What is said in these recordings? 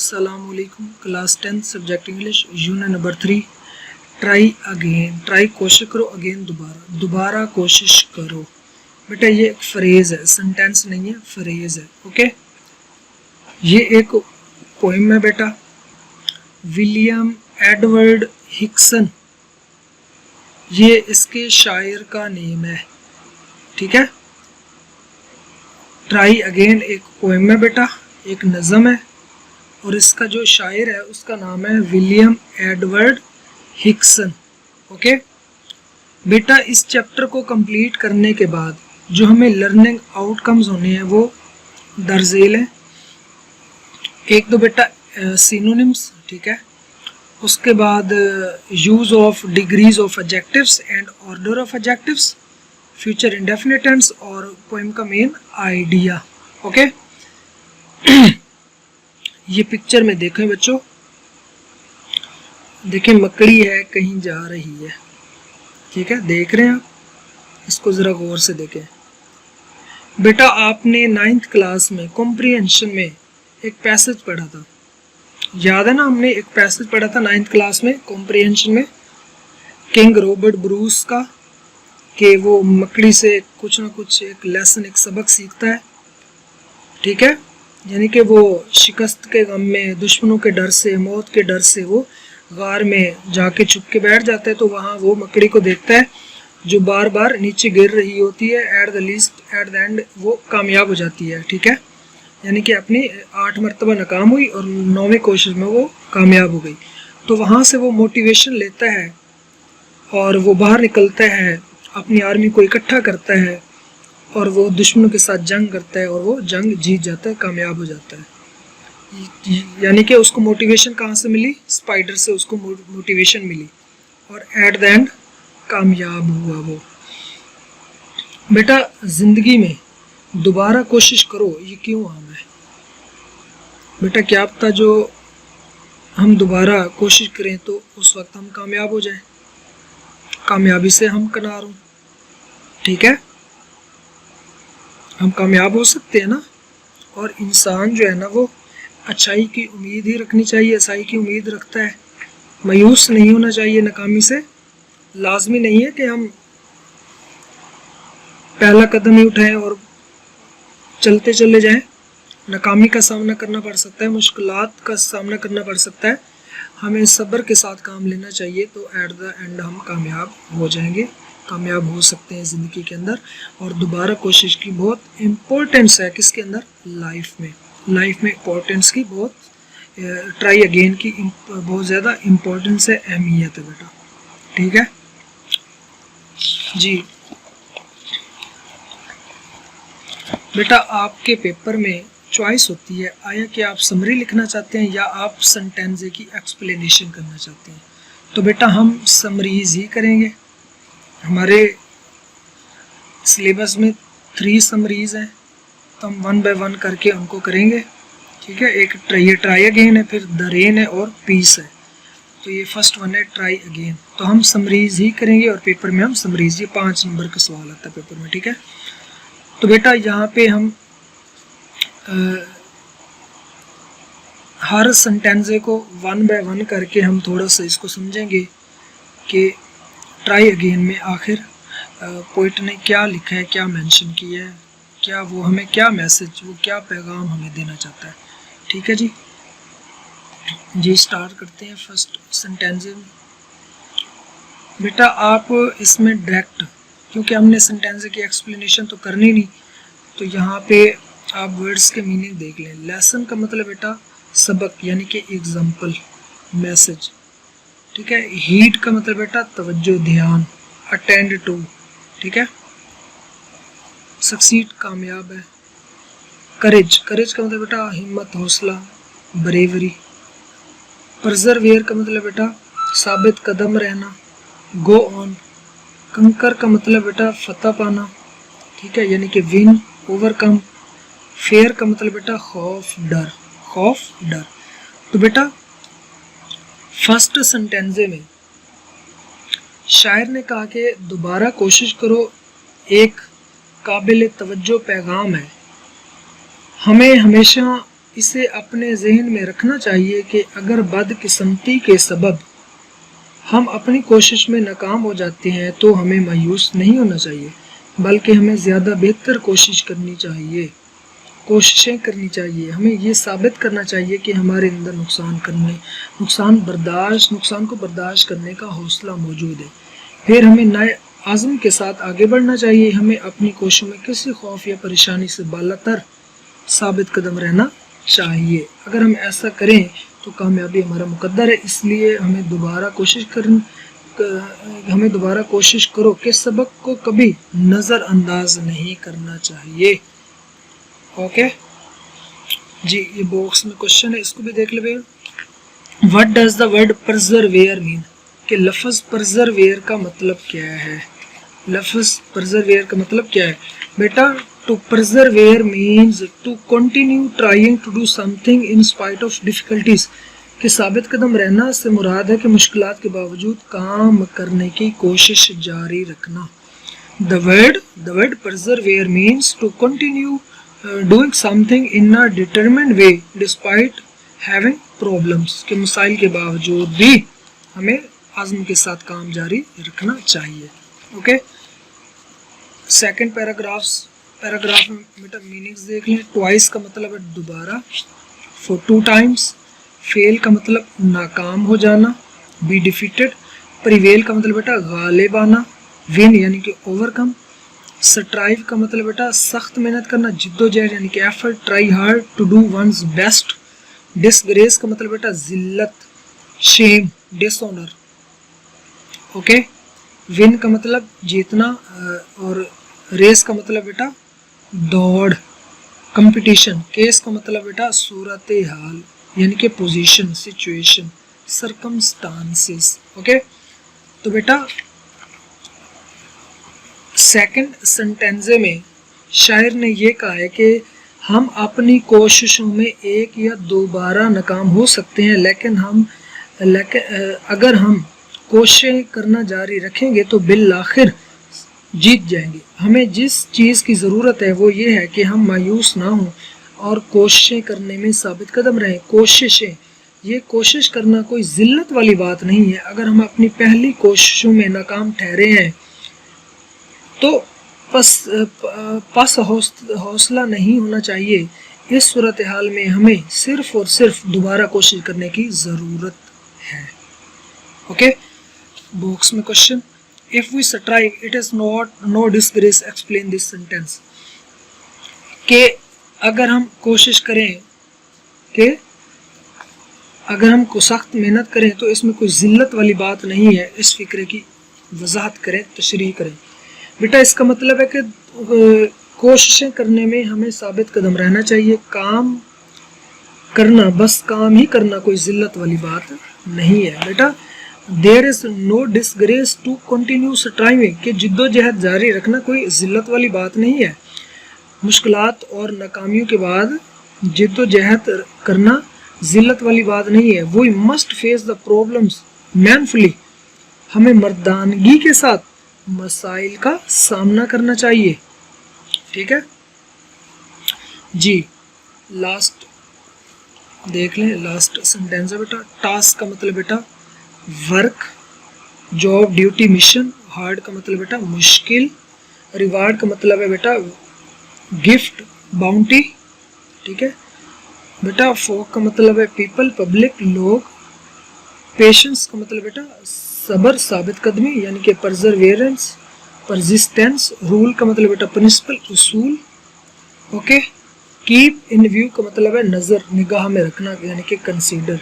अस्सलामुअलैकुम। Class 10 subject English unit number 3 try again. Try कोशिश करो, अगेन दोबारा कोशिश करो। बेटा ये एक फ्रेज है, सेंटेंस नहीं है, फ्रेज है। ओके, ये एक पोइम है बेटा, विलियम एडवर्ड हिक्सन, ये इसके शायर का नेम है। ठीक है, ट्राई अगेन एक पोइम है बेटा, एक नज़म है, और इसका जो शायर है उसका नाम है विलियम एडवर्ड हिक्सन। ओके बेटा, इस चैप्टर को कंप्लीट करने के बाद जो हमें लर्निंग आउटकम्स होने हैं वो दर्जेल हैं। एक तो बेटा सिनोनिम्स, ठीक है, उसके बाद use of degrees of adjectives and order of adjectives, future indefinite tense और पोएम का मेन आइडिया। ओके ये पिक्चर में देखें बच्चों, देखें मकड़ी है कहीं जा रही है। ठीक है, देख रहे हैं आप, इसको ज़रा गौर से देखें। बेटा आपने 9th क्लास में कॉम्प्रिहेंशन में एक पैसेज पढ़ा था, याद है ना? हमने एक पैसेज पढ़ा था 9th क्लास में कॉम्प्रिहेंशन में, किंग रॉबर्ट ब्रूस का, कि वो मकड़ी से कुछ ना कुछ एक लेसन, एक सबक सीखता है। ठीक है, यानी कि वो शिकस्त के गम में, दुश्मनों के डर से, मौत के डर से वो गार में जाके छुप के बैठ जाता है। तो वहाँ वो मकड़ी को देखता है जो बार बार नीचे गिर रही होती है, एट द एंड वो कामयाब हो जाती है। ठीक है, यानी कि अपनी 8 मरतबा नाकाम हुई और 9वीं कोशिश में वो कामयाब हो गई। तो वहाँ से वो मोटिवेशन लेता है और वो बाहर निकलता है, अपनी आर्मी को इकट्ठा करता है और वो दुश्मनों के साथ जंग करता है और वो जंग जीत जाता है, कामयाब हो जाता है। यानी कि उसको मोटिवेशन कहाँ से मिली? स्पाइडर से उसको मोटिवेशन मिली और एट द एंड कामयाब हुआ वो। बेटा ज़िंदगी में दोबारा कोशिश करो, ये क्यों आम है? बेटा क्या पता जो हम दोबारा कोशिश करें तो उस वक्त हम कामयाब हो जाएं, कामयाबी से हम किनार हों। ठीक है, हम कामयाब हो सकते हैं ना। और इंसान जो है ना वो अच्छाई की उम्मीद ही रखनी चाहिए, अच्छाई की उम्मीद रखता है, मायूस नहीं होना चाहिए नाकामी से। लाजमी नहीं है कि हम पहला कदम ही उठाएं और चलते चले जाएं। नाकामी का सामना करना पड़ सकता है, मुश्किलात का सामना करना पड़ सकता है, हमें सब्र के साथ काम लेना चाहिए। तो एट द एंड हम कामयाब हो जाएंगे, कामयाब हो सकते हैं ज़िंदगी के अंदर। और दोबारा कोशिश की बहुत इम्पोर्टेंस है किसके अंदर? लाइफ में। लाइफ में इम्पोर्टेंस की बहुत, ट्राई अगेन की बहुत ज़्यादा इम्पोर्टेंस है, अहमियत है बेटा। ठीक है जी। बेटा आपके पेपर में चॉइस होती है, आया कि आप समरी लिखना चाहते हैं या आप सेंटेंस की एक्सप्लेनेशन करना चाहते हैं। तो बेटा हम समरीज ही करेंगे। हमारे सिलेबस में 3 समरीज हैं, तो हम 1 बाय 1 करके उनको करेंगे। ठीक है, एक ट्राई अगेन है, फिर द रेन है और पीस है। तो ये फर्स्ट वन है ट्राई अगेन। तो हम समरीज ही करेंगे और पेपर में हम समरीज, ये 5 नंबर का सवाल आता है पेपर में। ठीक है, तो बेटा यहाँ पे हम हर सेंटेंसे को 1 बाय 1 करके हम थोड़ा सा इसको समझेंगे कि ट्राई अगेन में आखिर पोइट ने क्या लिखा है, क्या मेंशन किया है, क्या वो हमें क्या मैसेज, वो क्या पैगाम हमें देना चाहता है। ठीक है जी, स्टार्ट करते हैं फर्स्ट सेंटेंस में। बेटा आप इसमें डायरेक्ट, क्योंकि हमने सेंटेंस की एक्सप्लेनेशन तो करनी नहीं, तो यहाँ पे आप वर्ड्स के मीनिंग देख लें। लेसन का मतलब बेटा सबक, यानी कि एग्जाम्पल, मैसेज। ठीक है, हीट का मतलब बेटा तवज्जो, ध्यान, अटेंड टू। ठीक है, सक्सीड कामयाब है। करेज का मतलब बेटा हिम्मत, हौसला, ब्रेवरी। परजरवेयर का मतलब बेटा साबित कदम रहना, गो ऑन। कंकर का मतलब बेटा फतह पाना। ठीक है, यानी कि विन, ओवरकम। फेयर का मतलब बेटा खौफ, डर, डर। तो बेटा फर्स्ट सेंटेंसे में शायर ने कहा कि दोबारा कोशिश करो, एक काबिल तवज्जो पैगाम है। हमें हमेशा इसे अपने जहन में रखना चाहिए कि अगर बदकिस्मती के सबब हम अपनी कोशिश में नाकाम हो जाते हैं तो हमें मायूस नहीं होना चाहिए, बल्कि हमें ज़्यादा बेहतर कोशिशें करनी चाहिए। हमें ये साबित करना चाहिए कि हमारे अंदर नुकसान को बर्दाश्त करने का हौसला मौजूद है। फिर हमें नए आज़म के साथ आगे बढ़ना चाहिए। हमें अपनी कोशिशों में किसी खौफ या परेशानी से बालातर साबित कदम रहना चाहिए। अगर हम ऐसा करें तो कामयाबी हमारा मुकद्दर है। इसलिए हमें दोबारा कोशिश करो कि सबक को कभी नज़रअंदाज नहीं करना चाहिए। ओके जी, ये बॉक्स में क्वेश्चन है, इसको भी देख ले भैया। What does the word persevere mean, कि लफ्ज़ परजरवेयर का मतलब क्या है। लफ्ज़ परजरवेयर का मतलब क्या है बेटा? To persevere means to continue trying to do something in spite of difficulties, कि साबित कदम रहना से मुराद है कि मुश्किलात के बावजूद काम करने की कोशिश जारी रखना। The word persevere means to continue doing something in a determined way despite having problems, के मसाइल के बावजूद भी हमें आज़म के साथ काम जारी रखना चाहिए। ओके, सेकंड पैराग्राफ में बेटा मीनिंग्स देख लें। ट्वाइस का मतलब है दोबारा, फॉर 2 times, फेल का मतलब नाकाम हो जाना, बी डिफीटेड, प्रिवेल का मतलब बेटा गालिब आना, विन यानी कि ओवरकम, स्ट्राइव का मतलब बेटा सख्त मेहनत करना, जिद्दोजहद यानी कि effort, try hard, to do one's best, disgrace का मतलब बेटा जिल्लत, शेम, डिसऑनर। ओके, विन का मतलब जीतना और रेस का मतलब बेटा दौड़, कंपटीशन, केस का मतलब बेटा सूरत हाल यानी कि पोजीशन, सिचुएशन, सर्कमस्टांसेस। ओके, तो बेटा सेकंड सेंटेंजे में शायर ने ये कहा है कि हम अपनी कोशिशों में 1 या 2 बार नाकाम हो सकते हैं, लेकिन अगर हम कोशिशें करना जारी रखेंगे तो बिलाखिर जीत जाएंगे। हमें जिस चीज़ की ज़रूरत है वो ये है कि हम मायूस ना हों और कोशिशें करने में साबित कदम रहें। कोशिश करना कोई ज़िल्लत वाली बात नहीं है। अगर हम अपनी पहली कोशिशों में नाकाम ठहरे हैं तो हौसला नहीं होना चाहिए। इस सूरत हाल में हमें सिर्फ और सिर्फ दोबारा कोशिश करने की ज़रूरत है। ओके, बॉक्स में question, if we strive it is no disgrace, explain this sentence, कि अगर हम कोशिश करें कि अगर हम को सख्त मेहनत करें तो इसमें कोई ज़िल्लत वाली बात नहीं है। इस फिक्रे की वजाहत करें, तशरीह करें। बेटा इसका मतलब है कि कोशिशें करने में हमें साबित कदम रहना चाहिए। काम ही करना कोई ज़िल्लत वाली बात नहीं है। बेटा there is no disgrace to continue striving, कि जिद्दोजहद जारी रखना कोई ज़िल्लत वाली बात नहीं है। मुश्किलात और नाकामियों के बाद जिद्दोजहद करना ज़िल्लत वाली बात नहीं है। We must face the problems manfully, हमें मर्दानगी के साथ मसाइल का सामना करना चाहिए। ठीक है जी, लास्ट देख लें, लास्ट सेंटेंस है बेटा। टास्क का मतलब बेटा work, job, duty, mission. Hard का मतलब बेटा मुश्किल। रिवार्ड का मतलब है बेटा गिफ्ट, बाउंटी। ठीक है बेटा। फोक का मतलब है पीपल, पब्लिक, लोग। पेशेंस का मतलब बेटा सब्र, साबित कदमी यानी कि परजरवेरेंस, परजिस्टेंस। रूल का मतलब बेटा प्रिंसिपल, उसूल। ओके, कीप इन व्यू का मतलब है नज़र, निगाह में रखना यानी कि consider,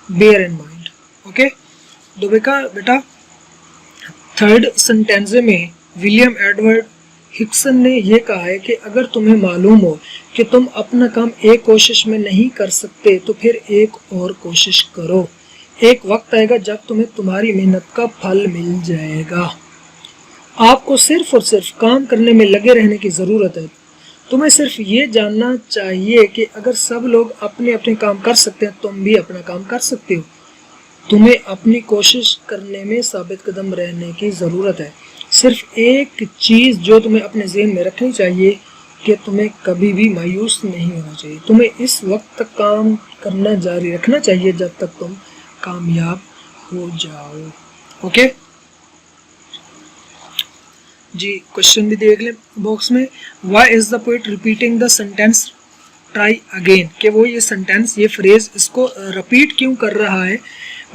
bear in mind. Okay, तो बेटा थर्ड सेंटेंस में विलियम एडवर्ड हिक्सन ने यह कहा है कि अगर तुम्हें मालूम हो कि तुम अपना काम एक कोशिश में नहीं कर सकते तो फिर एक और कोशिश करो। एक वक्त आएगा जब तुम्हें तुम्हारी मेहनत का फल मिल जाएगा। आपको सिर्फ और सिर्फ काम करने में लगे रहने की ज़रूरत है। तुम्हें सिर्फ ये जानना चाहिए कि अगर सब लोग अपने अपने काम कर सकते हैं तुम भी अपना काम कर सकते हो। तुम्हें अपनी कोशिश करने में साबित कदम रहने की ज़रूरत है। सिर्फ एक चीज़ जो तुम्हें अपने ज़हन में रखनी चाहिए कि तुम्हें कभी भी मायूस नहीं होना चाहिए। तुम्हें इस वक्त तक काम करना जारी रखना चाहिए जब तक तुम कामयाब हो जाओ। ओके जी, क्वेश्चन भी देख लें बॉक्स में। Why is the poet repeating the sentence try again, कि वो ये सेंटेंस, ये फ्रेज, इसको रिपीट क्यों कर रहा है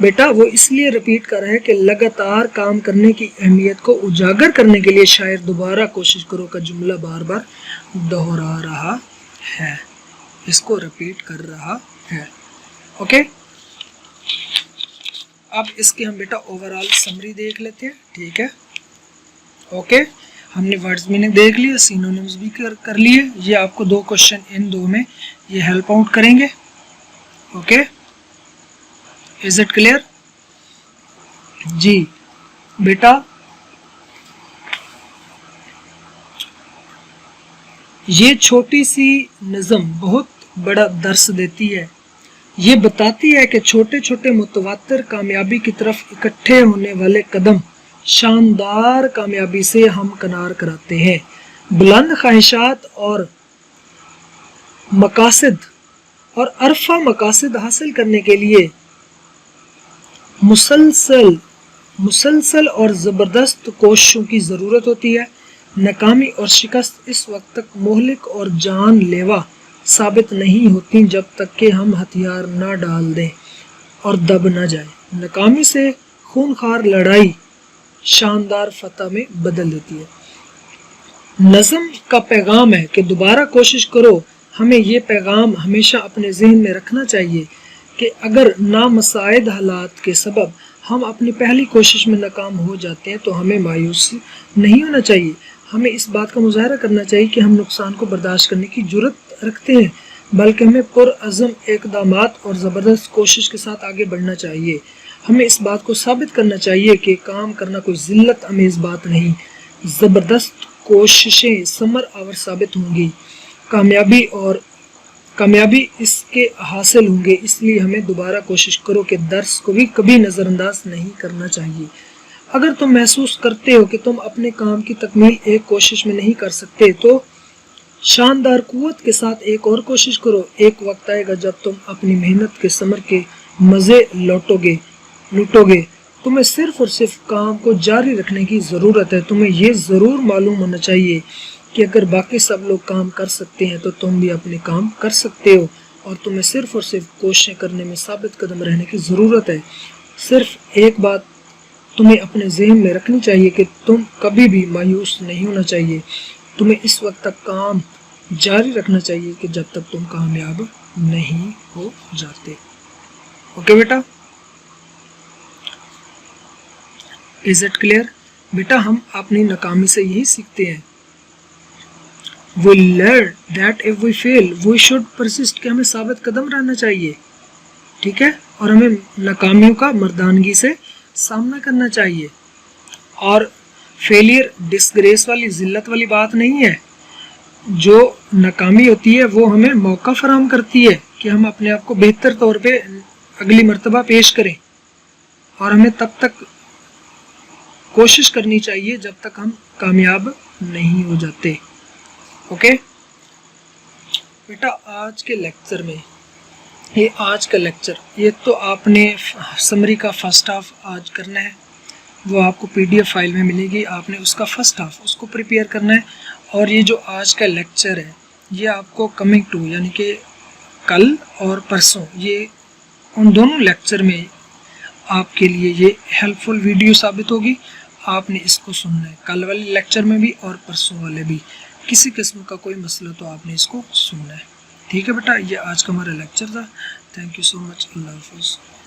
बेटा? वो इसलिए रिपीट कर रहा है कि लगातार काम करने की अहमियत को उजागर करने के लिए शायर दोबारा कोशिश करो का जुमला बार बार दोहरा रहा है, इसको रिपीट कर रहा है। ओके, अब इसकी हम बेटा ओवरऑल समरी देख लेते हैं। ठीक है, ओके, हमने वर्ड्स मीनिंग देख लिए, सिनोनिम्स भी कर लिए। ये आपको 2 क्वेश्चन इन 2 में ये हेल्प आउट करेंगे। Okay, is it clear? जी बेटा, ये छोटी सी नज़म बहुत बड़ा दर्स देती है। ये बताती है कि छोटे छोटे मुतवातिर कामयाबी की तरफ इकट्ठे होने वाले कदम शानदार कामयाबी से हमकनार कराते हैं। बुलंद ख्वाहिशात और मकासद और अरफा मकासद हासिल करने के लिए मुसलसल और ज़बरदस्त कोशिशों की ज़रूरत होती है। नाकामी और शिकस्त इस वक्त तक मोहलिक और जानलेवा साबित नहीं होती जब तक कि हम हथियार ना डाल दें और दब ना जाए। नाकामी से खूनखार लड़ाई शानदार फतह में बदल देती है। नज़म का पैगाम है कि दोबारा कोशिश करो। हमें ये पैगाम हमेशा अपने जहन में रखना चाहिए कि अगर नामसाइद हालात के सबब हम अपनी पहली कोशिश में नाकाम हो जाते हैं तो हमें मायूस नहीं होना चाहिए। हमें इस बात का मुजाहरा करना चाहिए कि हम नुकसान को बर्दाश्त करने की जुर्रत रखते हैं, बल्कि हमें पुरअज़म इक़दामात और ज़बरदस्त कोशिश के साथ आगे बढ़ना चाहिए। हमें इस बात को साबित करना चाहिए कि काम करना कोई ज़िल्लत अमेज़ बात नहीं। ज़बरदस्त कोशिशें समर आवर साबित होंगी, कामयाबी इसके हासिल होंगे। इसलिए हमें दोबारा कोशिश करो कि दर्स को भी कभी नज़रअंदाज नहीं करना चाहिए। अगर तुम महसूस करते हो कि तुम अपने काम की तकमील एक कोशिश में नहीं कर सकते तो शानदार कुव्वत के साथ एक और कोशिश करो। एक वक्त आएगा जब तुम अपनी मेहनत के समर के मज़े लूटोगे। तुम्हें सिर्फ और सिर्फ काम को जारी रखने की ज़रूरत है। तुम्हें ये ज़रूर मालूम होना चाहिए कि अगर बाकी सब लोग काम कर सकते हैं तो तुम भी अपने काम कर सकते हो, और तुम्हें सिर्फ और सिर्फ कोशिशें करने में साबित कदम रहने की ज़रूरत है। सिर्फ एक बात तुम्हें अपने ज़हन में रखनी चाहिए कि तुम कभी भी मायूस नहीं होना चाहिए। तुम्हें इस वक्त तक काम जारी रखना चाहिए कि जब तक तुम कामयाब नहीं हो जाते। ओके बेटा, इज इट क्लियर? बेटा, हम अपनी नाकामी से यही सीखते हैं। We learn that if we fail, we should persist, कि हमें साबित कदम रहना चाहिए। ठीक है, और हमें नाकामियों का मर्दानगी से सामना करना चाहिए। और फेलियर डिस्ग्रेस वाली, जिल्लत वाली बात नहीं है। जो नाकामी होती है वो हमें मौका फराहम करती है कि हम अपने आप को बेहतर तौर पे अगली मर्तबा पेश करें, और हमें तब तक कोशिश करनी चाहिए जब तक हम कामयाब नहीं हो जाते। ओके बेटा, आज के लेक्चर में ये तो आपने समरी का फर्स्ट हाफ आज करना है, वो आपको PDF फाइल में मिलेगी। आपने उसका फर्स्ट हाफ उसको प्रिपेयर करना है। और ये जो आज का लेक्चर है ये आपको कमिंग टू यानी कि कल और परसों, ये उन दोनों लेक्चर में आपके लिए ये हेल्पफुल वीडियो साबित होगी। आपने इसको सुनना है, कल वाले लेक्चर में भी और परसों वाले भी। किसी किस्म का कोई मसला तो आपने इसको सुनना है। ठीक है बेटा, ये आज का हमारा लेक्चर था। Thank you so much. अल्लाह हाफ़िज़।